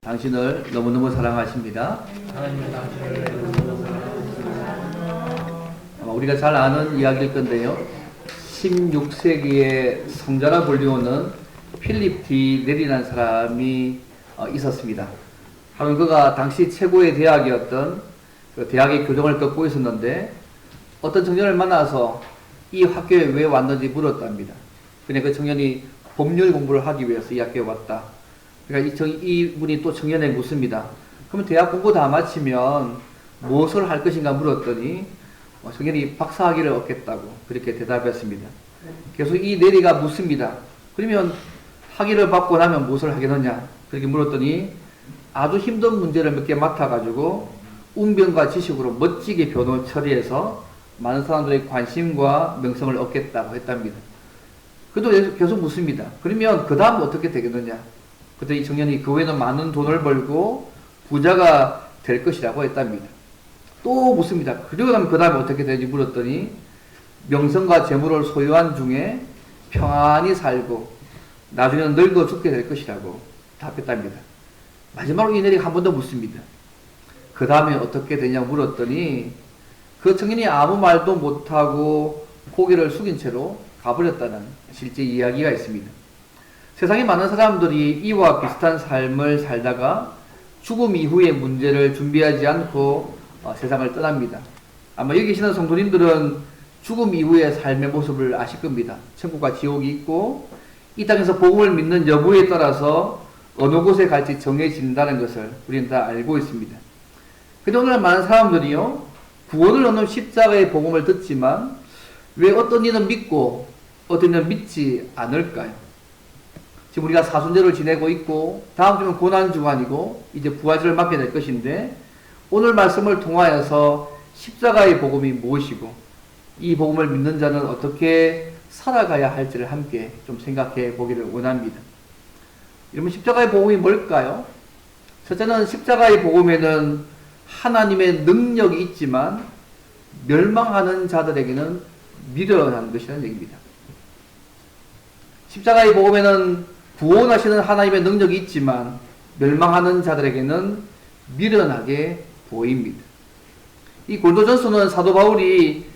당신을 너무너무 사랑하십니다. 하나님은 당신을 너무너무 사랑하십니다. 아마 우리가 잘 아는 이야기일 건데요. 16세기의 성자라 불리우는 필립 D. 넬이라는 사람이 있었습니다. 하루 그가 당시 최고의 대학이었던 그 대학의 교정을 겪고 있었는데 어떤 청년을 만나서 이 학교에 왜 왔는지 물었답니다. 그냥 그 청년이 법률 공부를 하기 위해서 이 학교에 왔다. 그러니까 이분이 또 청년에게 묻습니다. 그러면 대학 공부 다 마치면 무엇을 할 것인가 물었더니 청년이 박사학위를 얻겠다고 그렇게 대답했습니다. 계속 이 내리가 묻습니다. 그러면 학위를 받고 나면 무엇을 하겠느냐 그렇게 물었더니 아주 힘든 문제를 몇 개 맡아가지고 운변과 지식으로 멋지게 변호 처리해서 많은 사람들의 관심과 명성을 얻겠다고 했답니다. 그래도 계속 묻습니다. 그러면 그 다음 어떻게 되겠느냐? 그때 이 청년이 그 후에는 많은 돈을 벌고 부자가 될 것이라고 했답니다. 또 묻습니다. 그리고 나면 그 다음에 어떻게 되는지 물었더니 명성과 재물을 소유한 중에 평안히 살고 나중에는 늙어 죽게 될 것이라고 답했답니다. 마지막으로 이 내리가 한 번 더 묻습니다. 그 다음에 어떻게 되냐고 물었더니 그 청년이 아무 말도 못하고 고개를 숙인 채로 가버렸다는 실제 이야기가 있습니다. 세상에 많은 사람들이 이와 비슷한 삶을 살다가 죽음 이후의 문제를 준비하지 않고 세상을 떠납니다. 아마 여기 계시는 성도님들은 죽음 이후의 삶의 모습을 아실 겁니다. 천국과 지옥이 있고 이 땅에서 복음을 믿는 여부에 따라서 어느 곳에 갈지 정해진다는 것을 우리는 다 알고 있습니다. 그런데 오늘 많은 사람들이요, 구원을 얻는 십자가의 복음을 듣지만 왜 어떤 이는 믿고 어떤 이는 믿지 않을까요? 지금 우리가 사순절을 지내고 있고 다음 주는 고난주간이고 이제 부활절을 맞게 될 것인데 오늘 말씀을 통하여서 십자가의 복음이 무엇이고 이 복음을 믿는 자는 어떻게 살아가야 할지를 함께 좀 생각해 보기를 원합니다. 여러분, 십자가의 복음이 뭘까요? 첫째는 십자가의 복음에는 하나님의 능력이 있지만 멸망하는 자들에게는 미련한 것이라는 얘기입니다. 십자가의 복음에는 구원하시는 하나님의 능력이 있지만 멸망하는 자들에게는 미련하게 보입니다. 이 고린도전서는 사도 바울이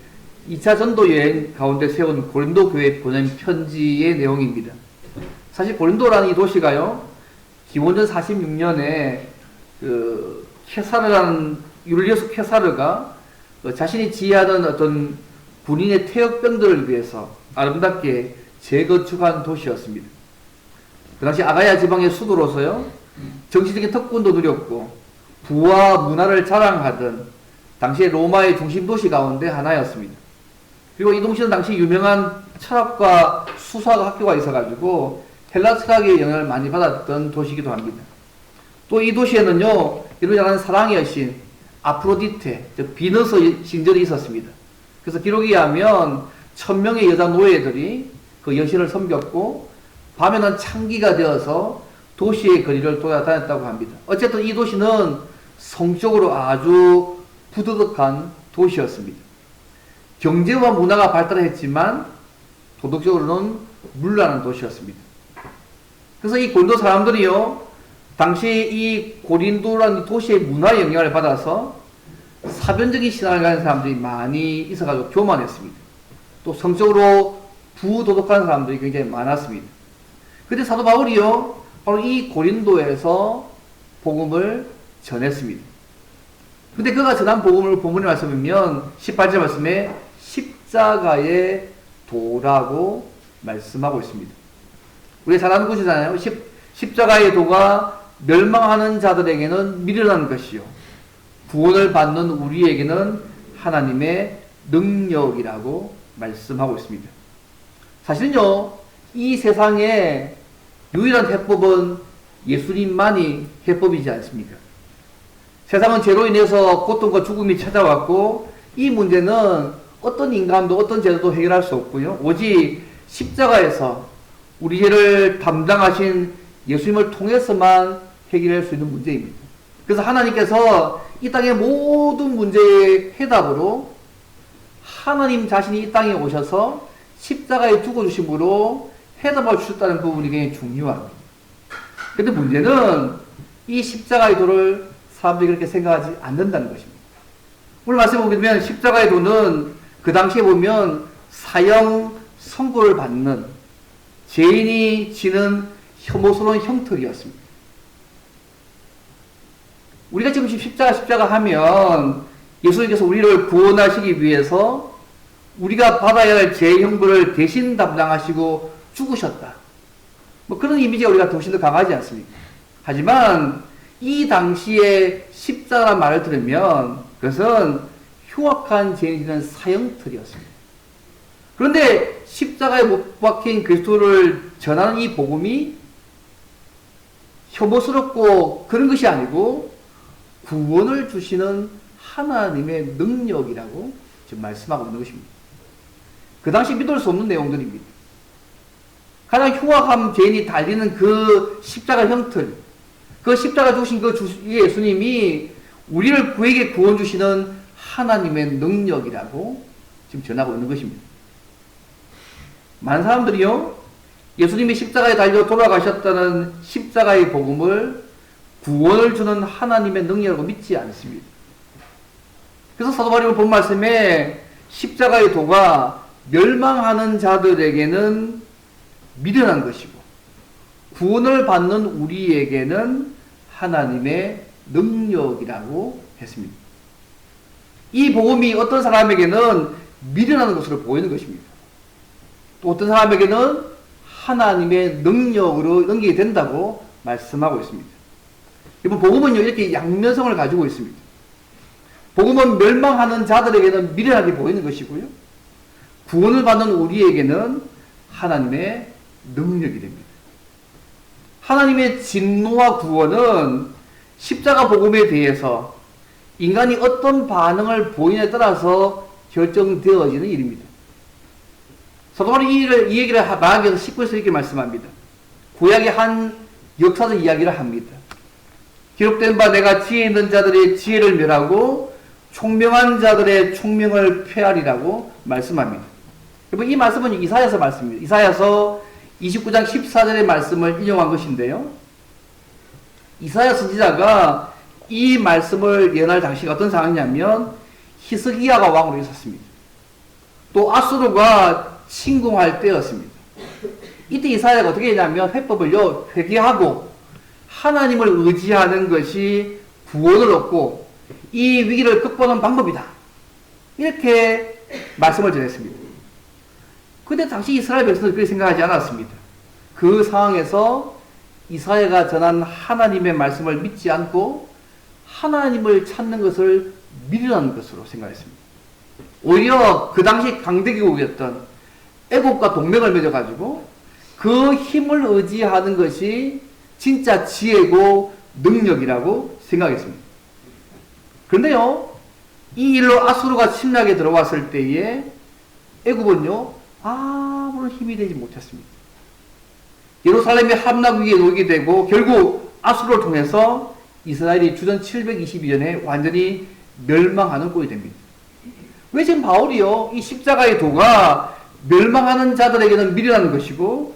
2차 전도 여행 가운데 세운 고린도 교회에 보낸 편지의 내용입니다. 사실 고린도라는 이 도시가요, 기원전 46년에 그 케사르라는 율리어스 케사르가 자신이 지휘하던 어떤 군인의 퇴역병들을 위해서 아름답게 재건축한 도시였습니다. 그 당시 아가야 지방의 수도로서요, 정치적인 특권도 누렸고 부와 문화를 자랑하던 당시의 로마의 중심 도시 가운데 하나였습니다. 그리고 이 도시는 당시 유명한 철학과 수사학 학교가 있어가지고 헬라 철학의 영향을 많이 받았던 도시이기도 합니다. 또 이 도시에는요, 이를 잘하는 사랑의 여신 아프로디테, 즉 비너스 신전이 있었습니다. 그래서 기록에 의하면 1000명의 여자 노예들이 그 여신을 섬겼고 밤에는 창기가 되어서 도시의 거리를 돌아다녔다고 합니다. 어쨌든 이 도시는 성적으로 아주 부도덕한 도시였습니다. 경제와 문화가 발달했지만 도덕적으로는 문란한 도시였습니다. 그래서 이 고린도 사람들이요, 당시 이 고린도라는 도시의 문화의 영향을 받아서 사변적인 신앙을 가진 사람들이 많이 있어가지고 교만했습니다. 또 성적으로 부도덕한 사람들이 굉장히 많았습니다. 그런데 사도 바울이요, 바로 이 고린도에서 복음을 전했습니다. 근데 그가 전한 복음을 본문에 말씀하면 18절 말씀에 십자가의 도라고 말씀하고 있습니다. 우리가 잘 아는 것이잖아요. 십자가의 도가 멸망하는 자들에게는 미련한 것이요, 구원을 받는 우리에게는 하나님의 능력이라고 말씀하고 있습니다. 사실은요, 이 세상에 유일한 해법은 예수님만이 해법이지 않습니까? 세상은 죄로 인해서 고통과 죽음이 찾아왔고 이 문제는 어떤 인간도 어떤 제도도 해결할 수 없고요, 오직 십자가에서 우리 죄를 담당하신 예수님을 통해서만 해결할 수 있는 문제입니다. 그래서 하나님께서 이 땅의 모든 문제의 해답으로 하나님 자신이 이 땅에 오셔서 십자가에 죽어주심으로 해답을 주셨다는 부분이 굉장히 중요합니다. 그런데 문제는 이 십자가의 도를 사람들이 그렇게 생각하지 않는다는 것입니다. 오늘 말씀에 보게 되면 십자가의 도는 그 당시에 보면 사형 선고를 받는 죄인이 지는 혐오스러운 형틀이었습니다. 우리가 지금 십자가 하면 예수님께서 우리를 구원하시기 위해서 우리가 받아야 할 죄 형벌을 대신 담당하시고 죽으셨다. 뭐 그런 이미지가 우리가 훨씬 더 강하지 않습니까? 하지만 이 당시에 십자가라는 말을 들으면 그것은 흉악한 죄인이 지는 사형틀이었습니다. 그런데 십자가에 못 박힌 그리스도를 전하는 이 복음이 혐오스럽고 그런 것이 아니고 구원을 주시는 하나님의 능력이라고 지금 말씀하고 있는 것입니다. 그 당시 믿을 수 없는 내용들입니다. 가장 흉악한 죄인이 달리는 그 십자가 형틀, 그 십자가 죽으신 그 예수님이 우리를 그에게 구원 주시는 하나님의 능력이라고 지금 전하고 있는 것입니다. 많은 사람들이요, 예수님이 십자가에 달려 돌아가셨다는 십자가의 복음을 구원을 주는 하나님의 능력이라고 믿지 않습니다. 그래서 사도 바울이 본 말씀에 십자가의 도가 멸망하는 자들에게는 미련한 것이고 구원을 받는 우리에게는 하나님의 능력이라고 했습니다. 이 복음이 어떤 사람에게는 미련한 것으로 보이는 것입니다. 또 어떤 사람에게는 하나님의 능력으로 넘기게 된다고 말씀하고 있습니다. 이번 복음은요, 이렇게 양면성을 가지고 있습니다. 복음은 멸망하는 자들에게는 미련하게 보이는 것이고요, 구원을 받는 우리에게는 하나님의 능력이 됩니다. 하나님의 진노와 구원은 십자가 복음에 대해서 인간이 어떤 반응을 보이냐에 따라서 결정되어지는 일입니다. 사도 바울이 이 얘기를 마가복음 19에서 이렇게 말씀합니다. 구약의 한 역사적 이야기를 합니다. 기록된 바 내가 지혜 있는 자들의 지혜를 멸하고 총명한 자들의 총명을 폐하리라고 말씀합니다. 여러분, 이 말씀은 이사야서 말씀입니다. 이사야서 29장 14절의 말씀을 인용한 것인데요, 이사야 선지자가 이 말씀을 예언할 당시가 어떤 상황이냐면 히스기야가 왕으로 있었습니다. 또 아수르가 침공할 때였습니다. 이때 이사야가 어떻게 했냐면 회법을요, 회개하고 하나님을 의지하는 것이 구원을 얻고 이 위기를 극복하는 방법이다, 이렇게 말씀을 전했습니다. 근데 당시 이스라엘 백성들은 그렇게 생각하지 않았습니다. 그 상황에서 이사야가 전한 하나님의 말씀을 믿지 않고 하나님을 찾는 것을 미련한 것으로 생각했습니다. 오히려 그 당시 강대국이었던 애국과 동맹을 맺어가지고 그 힘을 의지하는 것이 진짜 지혜고 능력이라고 생각했습니다. 그런데요, 이 일로 아수르가 침략에 들어왔을 때에 애국은요, 아무런 힘이 되지 못했습니다. 예루살렘이 함락 위기에 놓이게 되고 결국 아수르를 통해서 이스라엘이 주전 722년에 완전히 멸망하는 꼴이 됩니다. 왜 지금 바울이요, 이 십자가의 도가 멸망하는 자들에게는 미련한 것이고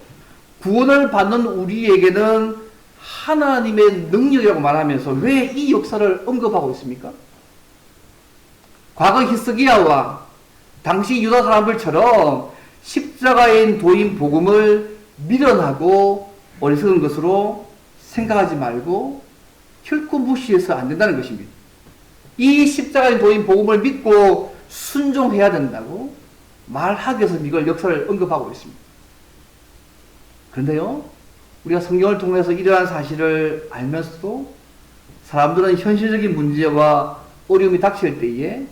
구원을 받는 우리에게는 하나님의 능력이라고 말하면서 왜 이 역사를 언급하고 있습니까? 과거 히스기야와 당시 유다 사람들처럼 십자가인 도인 복음을 미련하고 어리석은 것으로 생각하지 말고 결코 무시해서 안 된다는 것입니다. 이 십자가인 도인 복음을 믿고 순종해야 된다고 말하기 위해서 이걸 역사를 언급하고 있습니다. 그런데요, 우리가 성경을 통해서 이러한 사실을 알면서도 사람들은 현실적인 문제와 어려움이 닥칠 때에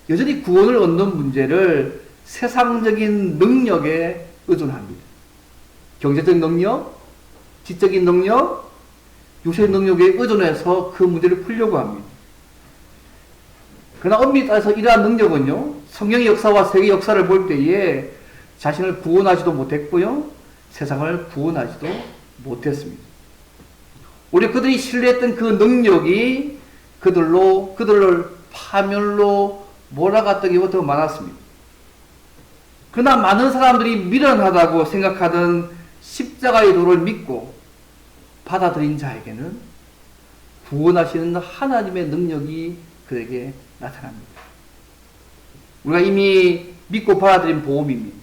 여전히 구원을 얻는 문제를 세상적인 능력에 의존합니다. 경제적 능력, 지적인 능력, 육체적 능력에 의존해서 그 문제를 풀려고 합니다. 그러나 엄밀히 따라서 이러한 능력은요, 성경의 역사와 세계 역사를 볼 때에 자신을 구원하지도 못했고요, 세상을 구원하지도 못했습니다. 오히려 그들이 신뢰했던 그 능력이 그들을 파멸로 몰아갔던 경우가 더 많았습니다. 그러나 많은 사람들이 미련하다고 생각하던 십자가의 도를 믿고 받아들인 자에게는 구원하시는 하나님의 능력이 그에게 나타납니다. 우리가 이미 믿고 받아들인 복음입니다.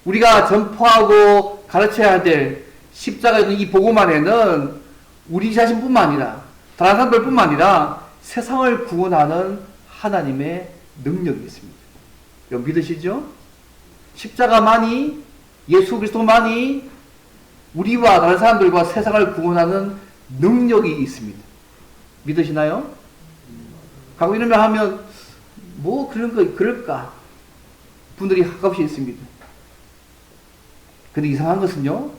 우리가 전파하고 가르쳐야 될 십자가에 있는 이 복음 안에는 우리 자신뿐만 아니라 다른 사람들뿐만 아니라 세상을 구원하는 하나님의 능력이 있습니다. 여러분 믿으시죠? 십자가만이, 예수 그리스도만이 우리와 다른 사람들과 세상을 구원하는 능력이 있습니다. 믿으시나요? 가끔 이런 말 하면 뭐 그럴까 분들이 가끔씩 있습니다. 근데 이상한 것은요,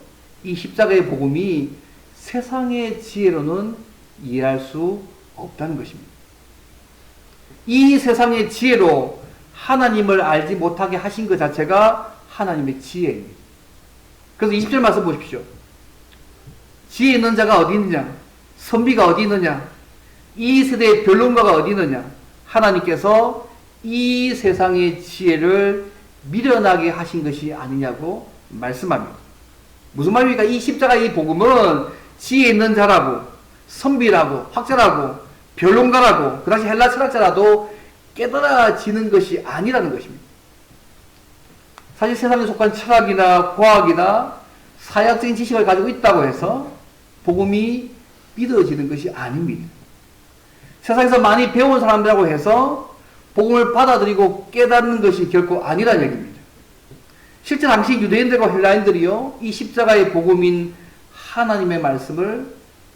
이 십자가의 복음이 세상의 지혜로는 이해할 수 없다는 것입니다. 이 세상의 지혜로 하나님을 알지 못하게 하신 것 자체가 하나님의 지혜입니다. 그래서 20절 말씀 보십시오. 지혜 있는 자가 어디 있느냐? 선비가 어디 있느냐? 이 세대의 변론가가 어디 있느냐? 하나님께서 이 세상의 지혜를 미련하게 하신 것이 아니냐고 말씀합니다. 무슨 말입니까? 이 십자가의 복음은 지혜 있는 자라고, 선비라고, 학자라고, 변론가라고, 그 당시 헬라 철학자라도 깨달아지는 것이 아니라는 것입니다. 사실 세상에 속한 철학이나 과학이나 사회학적인 지식을 가지고 있다고 해서 복음이 믿어지는 것이 아닙니다. 세상에서 많이 배운 사람들하고 해서 복음을 받아들이고 깨닫는 것이 결코 아니라는 얘기입니다. 실제 당시 유대인들과 헬라인들이요, 이 십자가의 복음인 하나님의 말씀을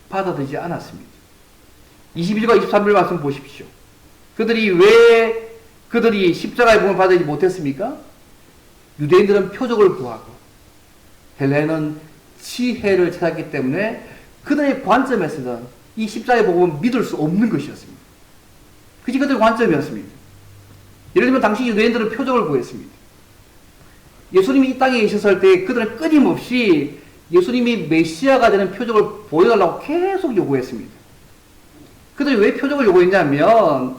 받아들이지 않았습니다. 21과 23절 말씀 보십시오. 그들이 십자가의 복음을 받아들이지 못했습니까? 유대인들은 표적을 구하고 헬라인은 지혜를 찾았기 때문에 그들의 관점에서는 이 십자가의 복음은 믿을 수 없는 것이었습니다. 그것이 그들의 관점이었습니다. 예를 들면 당시 유대인들은 표적을 구했습니다. 예수님이 이 땅에 계셨을 때 그들은 끊임없이 예수님이 메시아가 되는 표적을 보여달라고 계속 요구했습니다. 그들이 왜 표적을 요구했냐면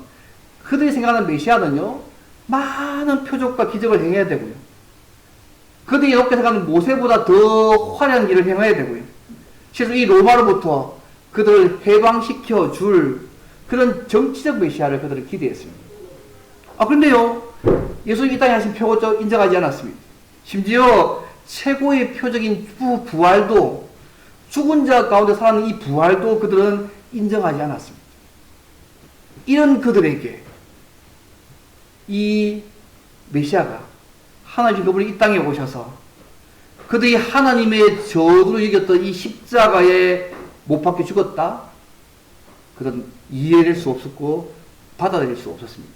그들이 생각하는 메시아는요, 많은 표적과 기적을 행해야 되고요, 그들이 이렇게 생각하는 모세보다 더 화려한 일을 행해야 되고요, 실제로 이 로마로부터 그들을 해방시켜 줄 그런 정치적 메시아를 그들은 기대했습니다. 그런데요, 예수님이 이 땅에 하신 표적 인정하지 않았습니다. 심지어 최고의 표적인 부활도, 죽은 자 가운데 살아있는 이 부활도 그들은 인정하지 않았습니다. 이런 그들에게 이 메시아가, 하나님 그분이 이 땅에 오셔서 그들이 하나님의 저주로 여겼던 이 십자가에 못 박혀 죽었다? 그건 이해할 수 없었고 받아들일 수 없었습니다.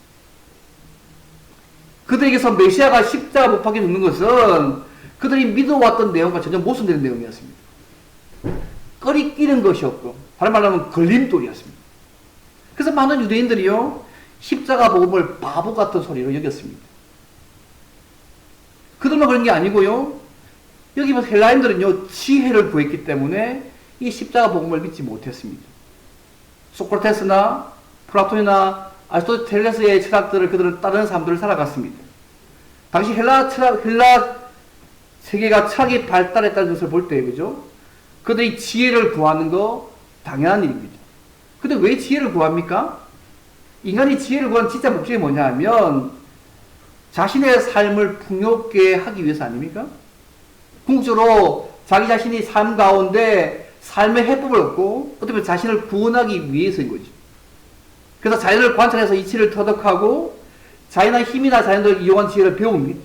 그들에게서 메시아가 십자가 못 박혀 죽는 것은 그들이 믿어왔던 내용과 전혀 모순되는 내용이었습니다. 꺼리끼는 것이었고, 다른 말로 하면 걸림돌이었습니다. 그래서 많은 유대인들이요, 십자가 복음을 바보 같은 소리로 여겼습니다. 그들만 그런 게 아니고요, 여기 보면 헬라인들은요, 지혜를 구했기 때문에 이 십자가 복음을 믿지 못했습니다. 소크라테스나 플라톤이나 아리스토텔레스의 철학들을 그들은 따르는 사람들을 살아갔습니다. 당시 헬라 세계가 철학이 발달했다는 것을 볼 때, 그죠? 그들이 지혜를 구하는 거 당연한 일입니다. 근데 왜 지혜를 구합니까? 인간이 지혜를 구하는 진짜 목적이 뭐냐 하면 자신의 삶을 풍요롭게 하기 위해서 아닙니까? 궁극적으로 자기 자신이 삶 가운데 삶의 해법을 얻고 어떻게 보면 자신을 구원하기 위해서인 거죠. 그래서 자연을 관찰해서 이치를 터득하고 자연의 힘이나 자연을 이용한 지혜를 배웁니다.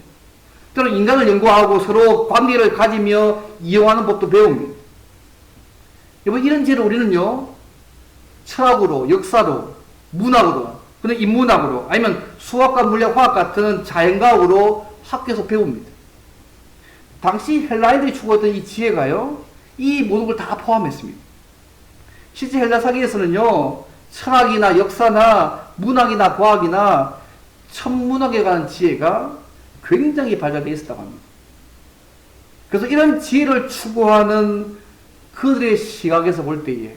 또는 인간을 연구하고 서로 관계를 가지며 이용하는 법도 배웁니다. 여러분, 이런 지혜를 우리는요, 철학으로, 역사로, 문학으로, 근데 인문학으로, 아니면 수학과 물리학, 화학 같은 자연과학으로 학교에서 배웁니다. 당시 헬라인들이 추구했던 이 지혜가요, 이 모든 걸 다 포함했습니다. 실제 헬라 사기에서는요, 철학이나 역사나 문학이나 과학이나 천문학에 관한 지혜가 굉장히 발달되어 있었다고 합니다. 그래서 이런 지혜를 추구하는 그들의 시각에서 볼 때에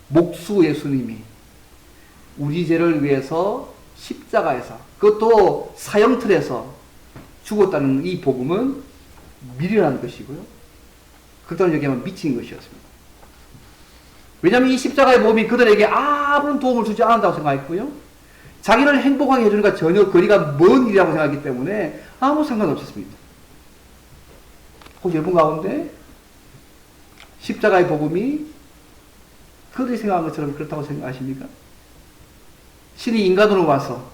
목수 예수님이 우리 죄를 위해서 십자가에서, 그것도 사형틀에서 죽었다는 이 복음은 미련한 것이고요, 극단적으로 얘기하면 미친 것이었습니다. 왜냐하면 이 십자가의 복음이 그들에게 아무런 도움을 주지 않는다고 생각했고요. 자기를 행복하게 해주는 것 전혀 거리가 먼 일이라고 생각하기 때문에 아무 상관없었습니다. 혹시 여러분 가운데 십자가의 복음이 그들이 생각한 것처럼 그렇다고 생각하십니까? 신이 인간으로 와서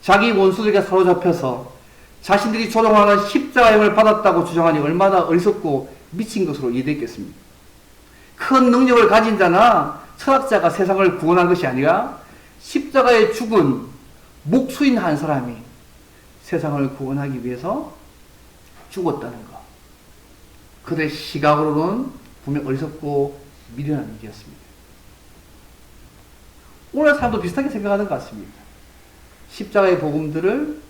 자기 원수들에게 사로잡혀서 자신들이 조종하는 십자가의 힘을 받았다고 주장하니 얼마나 어리석고 미친 것으로 이해됐겠습니까? 큰 능력을 가진 자나 철학자가 세상을 구원한 것이 아니라 십자가에 죽은 목수인 한 사람이 세상을 구원하기 위해서 죽었다는 것. 그들의 시각으로는 분명 어리석고 미련한 일이었습니다. 오늘 사람도 비슷하게 생각하는 것 같습니다. 십자가의 복음들을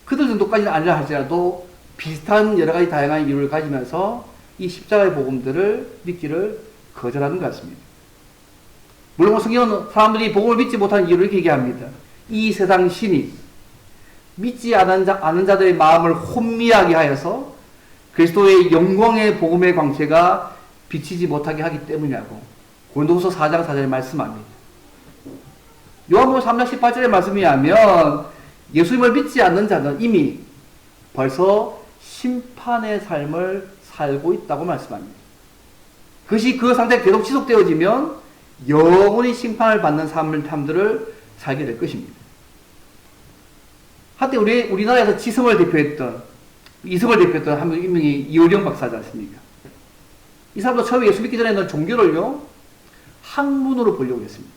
그들 정도까지는 아니라 할지라도 비슷한 여러 가지 다양한 이유를 가지면서 이 십자가의 복음들을 믿기를 거절하는 것 같습니다. 물론 성경은 사람들이 복음을 믿지 못하는 이유를 이렇게 얘기합니다. 이 세상 신이 믿지 않은 자들의 마음을 혼미하게 하여서 그리스도의 영광의 복음의 광채가 비치지 못하게 하기 때문이라고 고린도후서 4장 4절에 말씀합니다. 요한복음 3장 18절의 말씀에 하면 예수님을 믿지 않는 자는 이미 벌써 심판의 삶을 살고 있다고 말씀합니다. 그것이 그 상태가 계속 지속되어지면 영원히 심판을 받는 삶들을 살게 될 것입니다. 한때 우리나라에서 지성을 대표했던, 이성을 대표했던 한 인명이 이효령 박사지 않습니까? 이 사람도 처음에 예수 믿기 전에는 종교를요, 학문으로 보려고 했습니다.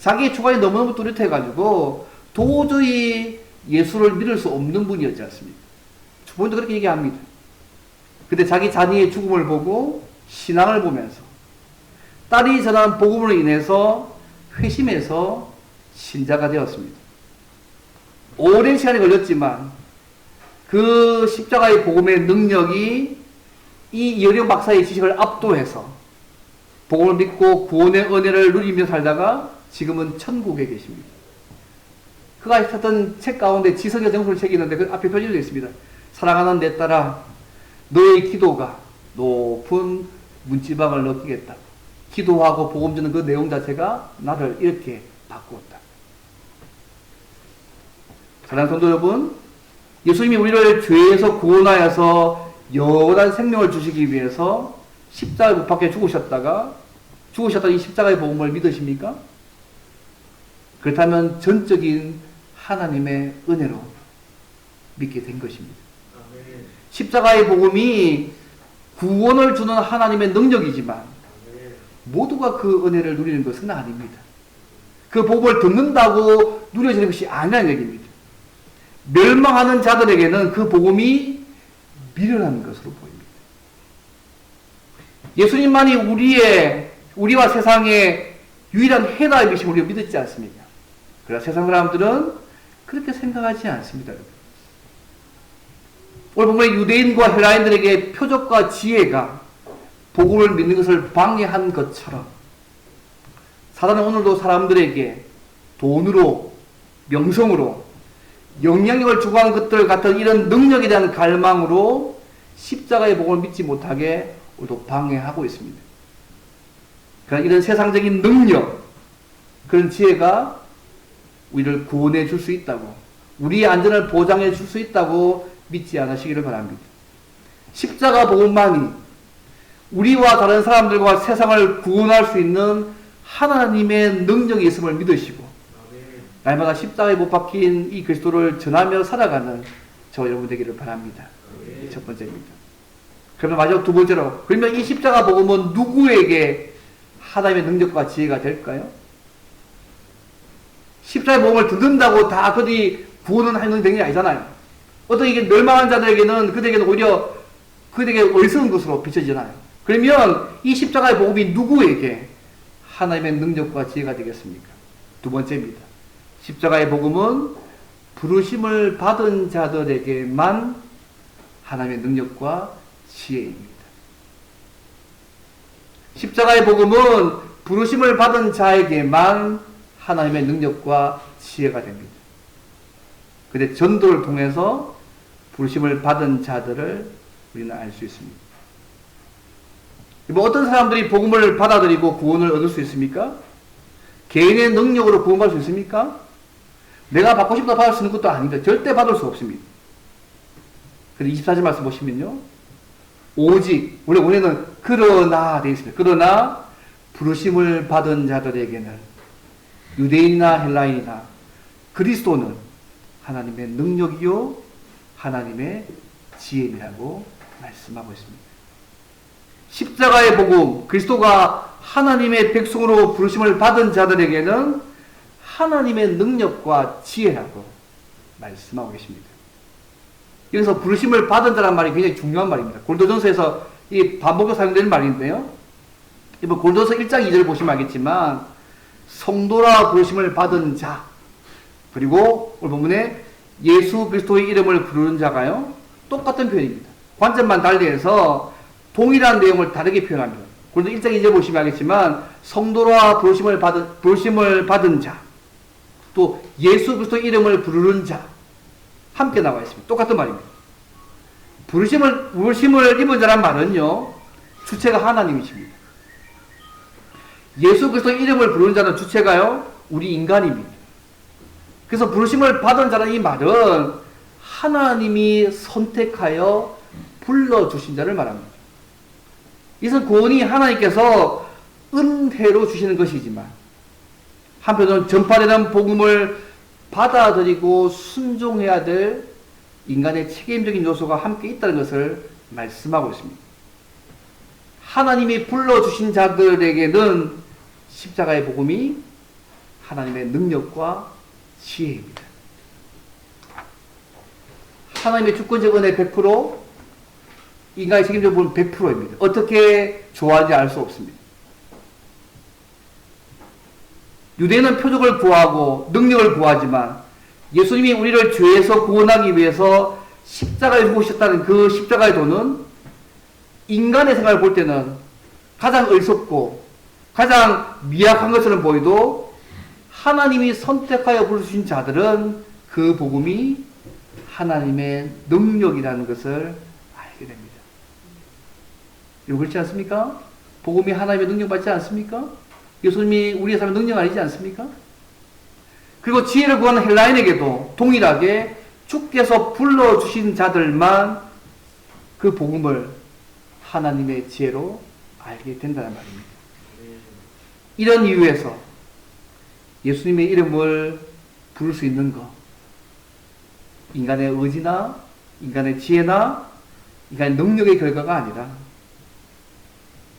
자기의 주관이 너무너무 뚜렷해가지고 도저히 예수를 믿을 수 없는 분이었지 않습니까? 본인도 그렇게 얘기합니다. 근데 자기 자녀의 죽음을 보고 신앙을 보면서 딸이 전한 복음으로 인해서 회심해서 신자가 되었습니다. 오랜 시간이 걸렸지만 그 십자가의 복음의 능력이 이 이효령 박사의 지식을 압도해서 복음을 믿고 구원의 은혜를 누리며 살다가 지금은 천국에 계십니다. 그가 썼던 책 가운데 지성의 정수를 책이 있는데 그 앞에 표지되어 있습니다. 사랑하는 내 딸아, 너의 기도가 높은 문지방을 넘기겠다. 기도하고 복음 주는 그 내용 자체가 나를 이렇게 바꾸었다. 사랑하는 성도 여러분, 예수님이 우리를 죄에서 구원하여서 영원한 생명을 주시기 위해서 십자가에 못 박혀 죽으셨던 이 십자가의 복음을 믿으십니까? 그렇다면 전적인 하나님의 은혜로 믿게 된 것입니다. 십자가의 복음이 구원을 주는 하나님의 능력이지만 모두가 그 은혜를 누리는 것은 아닙니다. 그 복음을 듣는다고 누려지는 것이 아니라는 얘기입니다. 멸망하는 자들에게는 그 복음이 미련한 것으로 보입니다. 예수님만이 우리와 세상의 유일한 해답이신 우리가 믿었지 않습니까? 그러나 세상 사람들은 그렇게 생각하지 않습니다. 오늘 보면 유대인과 헬라인들에게 표적과 지혜가 복음을 믿는 것을 방해한 것처럼 사단은 오늘도 사람들에게 돈으로, 명성으로, 영향력을 추구하는 것들 같은 이런 능력에 대한 갈망으로 십자가의 복음을 믿지 못하게 오늘도 방해하고 있습니다. 그러나 이런 세상적인 능력, 그런 지혜가 우리를 구원해 줄 수 있다고, 우리의 안전을 보장해 줄 수 있다고 믿지 않으시기를 바랍니다. 십자가 복음만이 우리와 다른 사람들과 세상을 구원할 수 있는 하나님의 능력이 있음을 믿으시고 날마다 십자가에 못 박힌 이 그리스도를 전하며 살아가는 저 여러분 되기를 바랍니다. 첫 번째입니다. 그러면 마지막 두 번째로, 그러면 이 십자가 복음은 누구에게 하나님의 능력과 지혜가 될까요? 십자가의 복음을 듣는다고 다 그들이 구원은 하는 게 아니잖아요. 어떤 이게 멸망한 자들에게는 그들에게는 오히려 그들에게 어리석은 것으로 비춰지잖아요. 그러면 이 십자가의 복음이 누구에게 하나님의 능력과 지혜가 되겠습니까? 두 번째입니다. 십자가의 복음은 부르심을 받은 자들에게만 하나님의 능력과 지혜입니다. 십자가의 복음은 부르심을 받은 자에게만 하나님의 능력과 지혜가 됩니다. 그런데 전도를 통해서 부르심을 받은 자들을 우리는 알 수 있습니다. 뭐 어떤 사람들이 복음을 받아들이고 구원을 얻을 수 있습니까? 개인의 능력으로 구원받을 수 있습니까? 내가 받고 싶다 받을 수 있는 것도 아닙니다. 절대 받을 수 없습니다. 그래서 24절 말씀 보시면요. 오직, 원래 원래는 그러나 되어 있습니다. 그러나 부르심을 받은 자들에게는 유대인이나 헬라인이나 그리스도는 하나님의 능력이요 하나님의 지혜라고 말씀하고 있습니다. 십자가의 복음, 그리스도가 하나님의 백성으로 부르심을 받은 자들에게는 하나님의 능력과 지혜라고 말씀하고 계십니다. 여기서 부르심을 받은 자란 말이 굉장히 중요한 말입니다. 골도전서에서 이 반복해서 사용되는 말인데요. 이번 골도서 1장 2절 보시면 알겠지만 성도라 부르심을 받은 자, 그리고 오늘 본문에 예수 그리스도의 이름을 부르는 자가요, 똑같은 표현입니다. 관점만 달리해서 동일한 내용을 다르게 표현합니다. 골도서 1장 2절 보시면 알겠지만 성도라 부르심을 받은 자, 또 예수 그리스도의 이름을 부르는 자 함께 나와 있습니다. 똑같은 말입니다. 부르심을 입은 자란 말은요, 주체가 하나님이십니다. 예수 그리스도의 이름을 부르는 자는 주체가요, 우리 인간입니다. 그래서 부르심을 받은 자는 이 말은 하나님이 선택하여 불러주신 자를 말합니다. 이것은 구원이 하나님께서 은혜로 주시는 것이지만 한편으로는 전파되는 복음을 받아들이고 순종해야 될 인간의 책임적인 요소가 함께 있다는 것을 말씀하고 있습니다. 하나님이 불러주신 자들에게는 십자가의 복음이 하나님의 능력과 지혜입니다. 하나님의 주권적 은혜 100%, 인간의 책임적 복음 100%입니다. 어떻게 좋아하는지 알 수 없습니다. 유대인은 표적을 구하고 능력을 구하지만 예수님이 우리를 죄에서 구원하기 위해서 십자가에 죽으셨다는 그 십자가의 도는 인간의 생각을 볼 때는 가장 어리석고 가장 미약한 것처럼 보여도 하나님이 선택하여 부르신 자들은 그 복음이 하나님의 능력이라는 것을 알게 됩니다. 이거 그렇지 않습니까? 복음이 하나님의 능력 받지 않습니까? 예수님이 우리의 삶의 능력 아니지 않습니까? 그리고 지혜를 구하는 헬라인에게도 동일하게 주께서 불러주신 자들만 그 복음을 하나님의 지혜로 알게 된다는 말입니다. 이런 이유에서 예수님의 이름을 부를 수 있는 것, 인간의 의지나 인간의 지혜나 인간의 능력의 결과가 아니라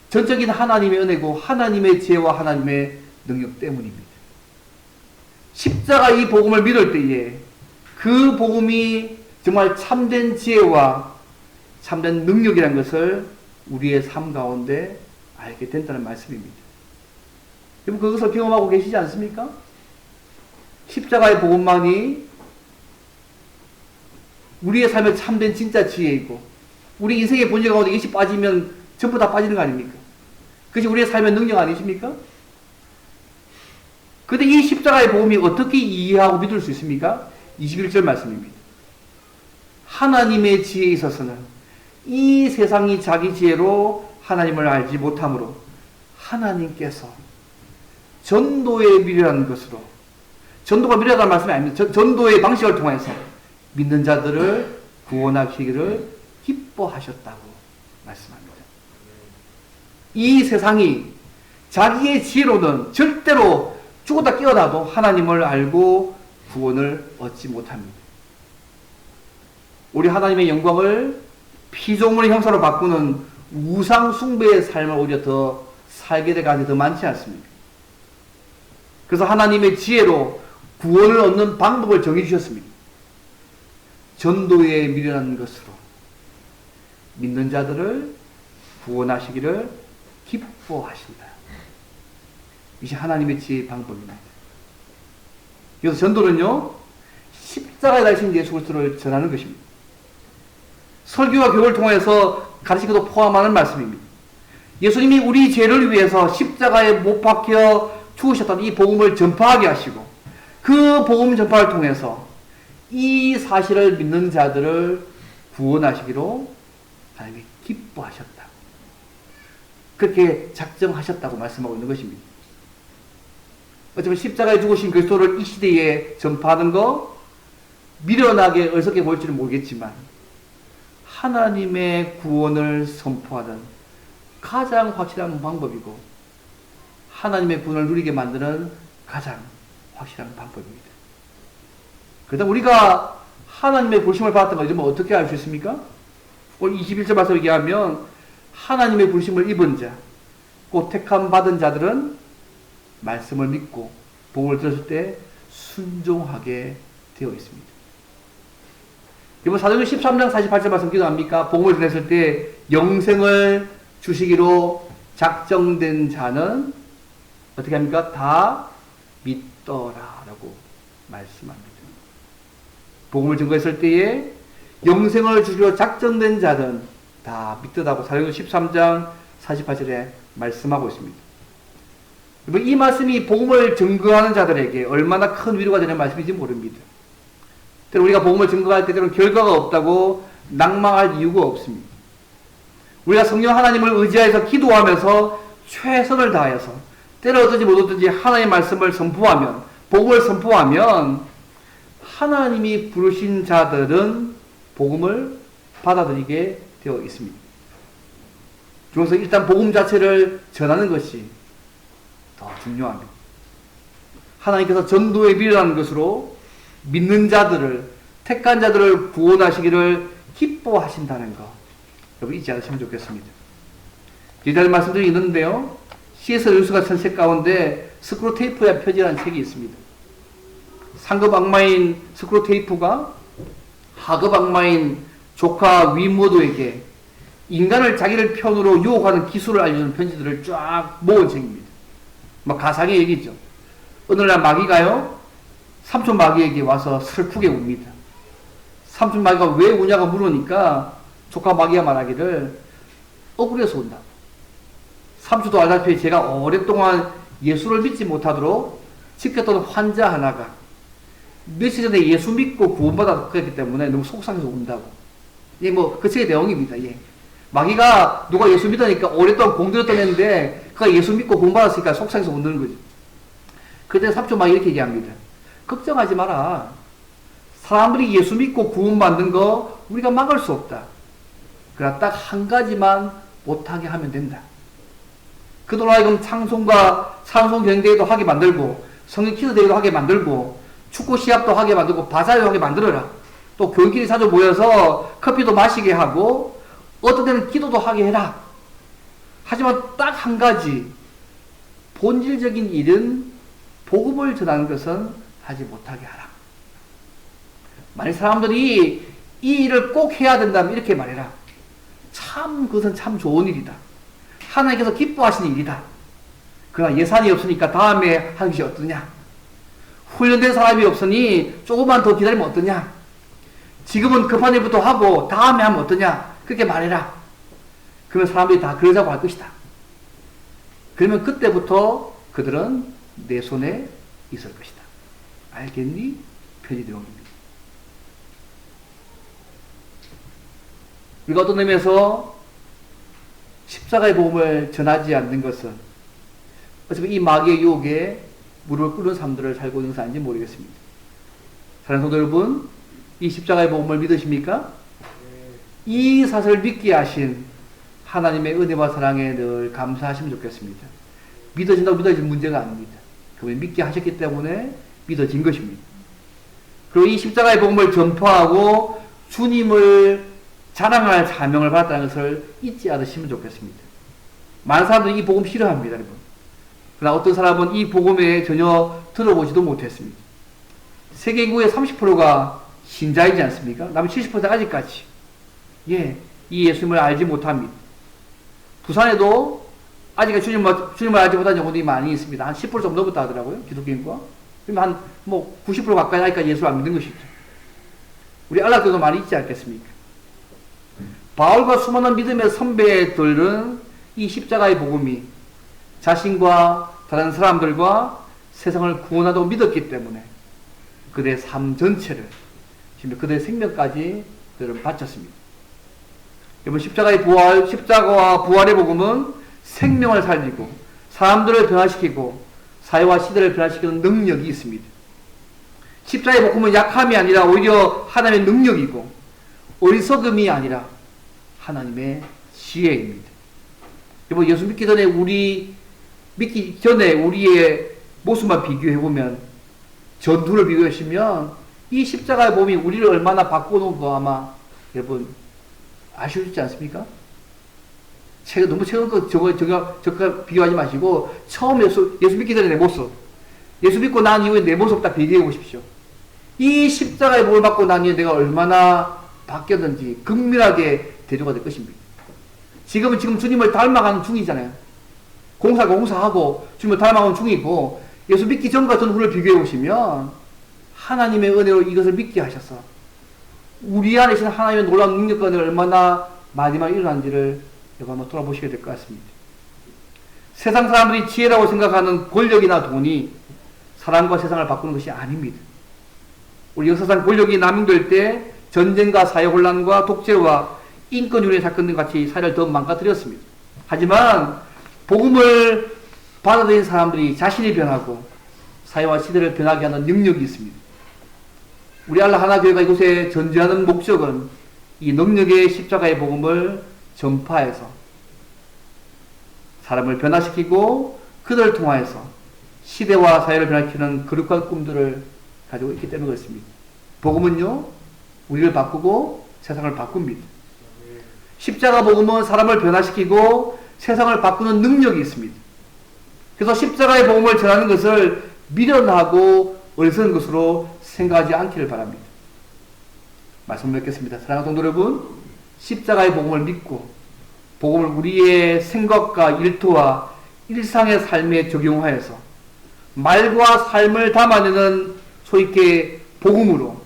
전적인 하나님의 은혜고 하나님의 지혜와 하나님의 능력 때문입니다. 십자가 이 복음을 믿을 때에 그 복음이 정말 참된 지혜와 참된 능력이라는 것을 우리의 삶 가운데 알게 된다는 말씀입니다. 여러분 그것을 경험하고 계시지 않습니까? 십자가의 복음만이 우리의 삶에 참된 진짜 지혜이고 우리 인생의 본질 가운데 이것이 빠지면 전부 다 빠지는 거 아닙니까? 그것이 우리의 삶의 능력 아니십니까? 그런데 이 십자가의 복음이 어떻게 이해하고 믿을 수 있습니까? 21절 말씀입니다. 하나님의 지혜에 있어서는 이 세상이 자기 지혜로 하나님을 알지 못하므로 하나님께서 전도에 미련한 것으로, 전도가 미련하다는 말씀이 아닙니다. 전도의 방식을 통해서 믿는 자들을 구원하시기를 기뻐하셨다고 말씀합니다. 이 세상이 자기의 지혜로는 절대로 죽었다 깨어나도 하나님을 알고 구원을 얻지 못합니다. 우리 하나님의 영광을 피조물의 형상으로 바꾸는 우상 숭배의 삶을 오히려 더 살게 될 가능성이 더 많지 않습니까? 그래서 하나님의 지혜로 구원을 얻는 방법을 정해주셨습니다. 전도에 미련한 것으로 믿는 자들을 구원하시기를 기뻐하신다. 이것이 하나님의 지혜의 방법입니다. 그래서 전도는요, 십자가에 달리신 예수 그리스도를 전하는 것입니다. 설교와 교육을 통해서 가르치는 것도 포함하는 말씀입니다. 예수님이 우리 죄를 위해서 십자가에 못 박혀 죽으셨다는 이 복음을 전파하게 하시고 그 복음 전파를 통해서 이 사실을 믿는 자들을 구원하시기로 하나님이 기뻐하셨다. 그렇게 작정하셨다고 말씀하고 있는 것입니다. 어쩌면 십자가에 죽으신 그리스도를 이 시대에 전파하는 거 미련하게 어리석게 보일지는 모르겠지만 하나님의 구원을 선포하는 가장 확실한 방법이고 하나님의 구원을 누리게 만드는 가장 확실한 방법입니다. 그러다 우리가 하나님의 부르심을 받았던 거 이러면 어떻게 알 수 있습니까? 오늘 21절 말씀 얘기하면 하나님의 부르심을 입은 자, 곧 택함 받은 자들은 말씀을 믿고 복음을 들었을 때 순종하게 되어 있습니다. 이번 사도행전 13장 48절 말씀 기도합니까? 복음을 전했을 때 영생을 주시기로 작정된 자는 어떻게 합니까? 다 믿더라라고 말씀합니다. 복음을 증거했을 때에 영생을 주시기로 작정된 자는 다 믿더라고 사도행전 13장 48절에 말씀하고 있습니다. 이 말씀이 복음을 증거하는 자들에게 얼마나 큰 위로가 되는 말씀인지 모릅니다. 우리가 복음을 증거할 때는 결과가 없다고 낭망할 이유가 없습니다. 우리가 성령 하나님을 의지해서 기도하면서 최선을 다해서 때려 얻든지 못 얻든지 하나님의 말씀을 선포하면 복음을 선포하면 하나님이 부르신 자들은 복음을 받아들이게 되어 있습니다. 그래서 일단 복음 자체를 전하는 것이 더 중요합니다. 하나님께서 전도에 미련한 것으로 믿는 자들을, 택한 자들을 구원하시기를 기뻐하신다는 것, 여러분 잊지 않으시면 좋겠습니다. 이달 말씀들이 있는데요, C.S. 루이스가 쓴 책 가운데 스크루테이프의 편지라는 책이 있습니다. 상급 악마인 스크루테이프가 하급 악마인 조카 위모드에게 인간을 자기를 편으로 유혹하는 기술을 알려주는 편지들을 쫙 모은 책입니다. 막 가상의 얘기죠. 어느 날 마귀가요, 삼촌 마귀에게 와서 슬프게 웁니다. 삼촌 마귀가 왜 우냐고 물으니까 조카 마귀가 말하기를 억울해서 운다. 삼촌도 알다시피 제가 오랫동안 예수를 믿지 못하도록 지켰던 환자 하나가 며칠 전에 예수 믿고 구원받았기 때문에 너무 속상해서 운다고. 이게 뭐 그 책의 내용입니다. 예. 마귀가 누가 예수 믿으니까 오랫동안 공들였던 애인데 그가 예수 믿고 구원받았으니까 속상해서 운다는 거죠. 그때 삼촌 마귀 이렇게 얘기합니다. 걱정하지 마라. 사람들이 예수 믿고 구원받는 거 우리가 막을 수 없다. 그러나 딱 한 가지만 못하게 하면 된다. 그동안 하여금 찬송과 찬송 경대회도 하게 만들고 성경 키도 대회도 하게 만들고 축구 시합도 하게 만들고 바자회도 하게 만들어라. 또 교인끼리 자주 모여서 커피도 마시게 하고 어떤 때는 기도도 하게 해라. 하지만 딱 한 가지 본질적인 일은 복음을 전하는 것은 하지 못하게 하라. 만약 사람들이 이 일을 꼭 해야 된다면 이렇게 말해라. 참 그것은 참 좋은 일이다. 하나님께서 기뻐하시는 일이다. 그러나 예산이 없으니까 다음에 하는 것이 어떠냐. 훈련된 사람이 없으니 조금만 더 기다리면 어떠냐. 지금은 급한 일부터 하고 다음에 하면 어떠냐. 그렇게 말해라. 그러면 사람들이 다 그러자고 할 것이다. 그러면 그때부터 그들은 내 손에 있을 것이다. 알겠니? 편지 내용입니다. 우리가 어떤 의미에서 십자가의 복음을 전하지 않는 것은 어차피 이 마귀의 유혹에 무릎을 꿇는 사람들을 살고 있는 것은 아닌지 모르겠습니다. 사랑하는 성도 여러분, 이 십자가의 복음을 믿으십니까? 이 사실을 믿게 하신 하나님의 은혜와 사랑에 늘 감사하시면 좋겠습니다. 믿어진다고 믿어질 문제가 아닙니다. 그분이 믿게 하셨기 때문에 믿어진 것입니다. 그리고 이 십자가의 복음을 전파하고 주님을 자랑할 사명을 받았다는 것을 잊지 않으시면 좋겠습니다. 많은 사람들이 이 복음 싫어합니다, 여러분. 그러나 어떤 사람은 이 복음에 전혀 들어보지도 못했습니다. 세계 인구의 30%가 신자이지 않습니까? 남은 70%는 아직까지 이 예수님을 알지 못합니다. 부산에도 아직 주님을 알지 못한 영혼들이 많이 있습니다. 한 10% 정도 넘었다 하더라고요, 기독교 인구가. 그러면 한 90% 가까이 하니까 예수를 안 믿는 것이죠. 우리 안락교도 많이 있지 않겠습니까? 바울과 수많은 믿음의 선배들은 이 십자가의 복음이 자신과 다른 사람들과 세상을 구원하다고 믿었기 때문에 그들의 삶 전체를, 그들의 생명까지 그들은 바쳤습니다. 여러분, 십자가와 부활의 복음은 생명을 살리고 사람들을 변화시키고 사회와 시대를 변화시키는 능력이 있습니다. 십자가의 복음은 약함이 아니라 오히려 하나님의 능력이고 어리석음이 아니라 하나님의 지혜입니다. 여러분, 예수 믿기 전에 우리의 모습만 비교해보면, 전투를 비교하시면 이 십자가의 복음이 우리를 얼마나 바꿔놓은 거 아마 여러분 아시지 않습니까? 너무 최근 거 저거 비교하지 마시고 처음 예수 믿기 전에 내 모습, 예수 믿고 난 이후에 내 모습 딱 비교해 보십시오. 이 십자가의 복음을 받고 난 이후에 내가 얼마나 바뀌었는지 극명하게 대조가 될 것입니다. 지금 주님을 닮아가는 중이잖아요. 공사하고 주님을 닮아가는 중이고, 예수 믿기 전과 전 후를 비교해 보시면 하나님의 은혜로 이것을 믿게 하셔서 우리 안에 있는 하나님의 놀라운 능력과 은혜가 얼마나 마지막에 일어난지를 여러분 한번 돌아보시게 될 것 같습니다. 세상 사람들이 지혜라고 생각하는 권력이나 돈이 사람과 세상을 바꾸는 것이 아닙니다. 우리 역사상 권력이 남용될 때 전쟁과 사회혼란과 독재와 인권유린의 사건 등 같이 사회를 더 망가뜨렸습니다. 하지만 복음을 받아들인 사람들이 자신이 변하고 사회와 시대를 변하게 하는 능력이 있습니다. 우리 알라 하나교회가 이곳에 전제하는 목적은 이 능력의 십자가의 복음을 전파해서 사람을 변화시키고 그들을 통하여서 시대와 사회를 변화시키는 거룩한 꿈들을 가지고 있기 때문에 그렇습니다. 복음은요, 우리를 바꾸고 세상을 바꿉니다. 십자가 복음은 사람을 변화시키고 세상을 바꾸는 능력이 있습니다. 그래서 십자가의 복음을 전하는 것을 미련하고 어리석은 것으로 생각하지 않기를 바랍니다. 말씀 맺겠습니다. 사랑하는 성도 여러분, 십자가의 복음을 믿고 복음을 우리의 생각과 일터와 일상의 삶에 적용하여서 말과 삶을 담아내는 소위께 복음으로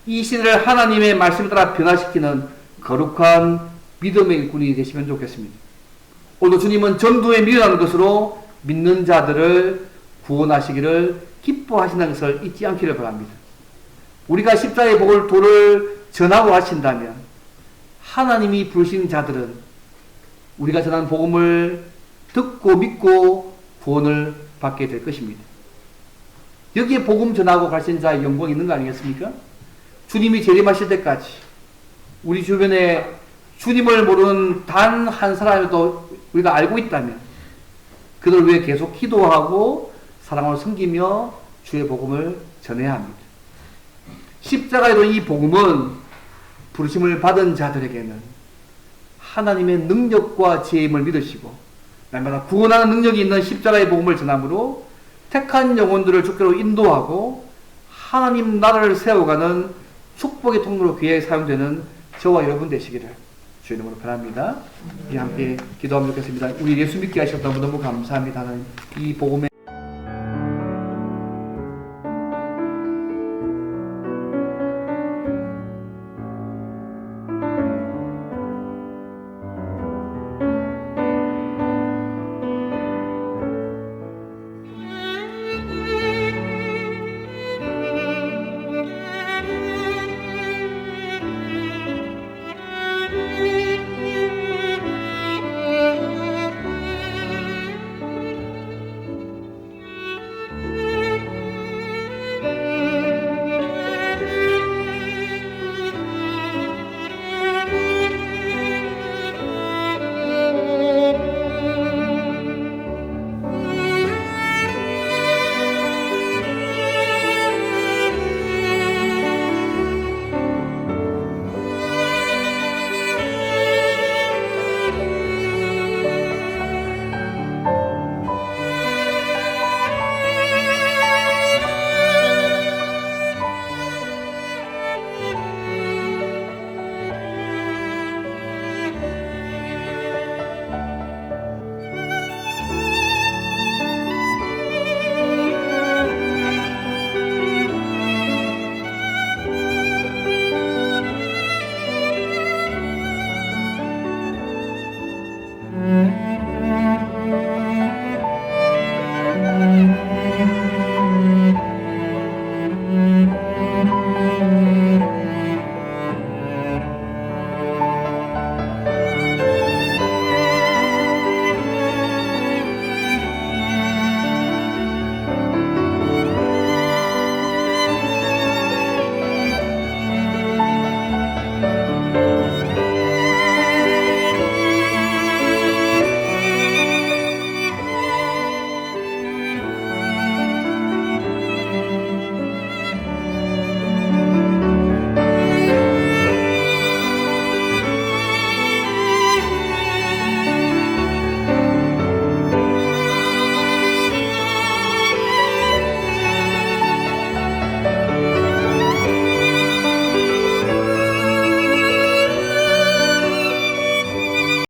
이 시대를 하나님의 말씀에 따라 변화시키는 거룩한 믿음의 일꾼이 되시면 좋겠습니다. 오늘 주님은 전도에 미련하는 것으로 믿는 자들을 구원하시기를 기뻐하신다는 것을 잊지 않기를 바랍니다. 우리가 십자가의 복을 도를 전하고 하신다면 하나님이 부르신 자들은 우리가 전한 복음을 듣고 믿고 구원을 받게 될 것입니다. 여기에 복음 전하고 가신 자의 영광이 있는 거 아니겠습니까? 주님이 재림하실 때까지 우리 주변에 주님을 모르는 단 한 사람이라도 우리가 알고 있다면 그들 위해 계속 기도하고 사랑으로 섬기며 주의 복음을 전해야 합니다. 십자가에도 이 복음은 부르심을 받은 자들에게는 하나님의 능력과 지혜임을 믿으시고 날마다 구원하는 능력이 있는 십자가의 복음을 전함으로 택한 영혼들을 주께로 인도하고 하나님 나라를 세워가는 축복의 통로로 귀에 사용되는 저와 여러분 되시기를 주의 이름으로 바랍니다. 우리 함께 기도하면 좋겠습니다. 우리 예수 믿게 하셔서 너무너무 감사합니다. 하나님, 이 복음의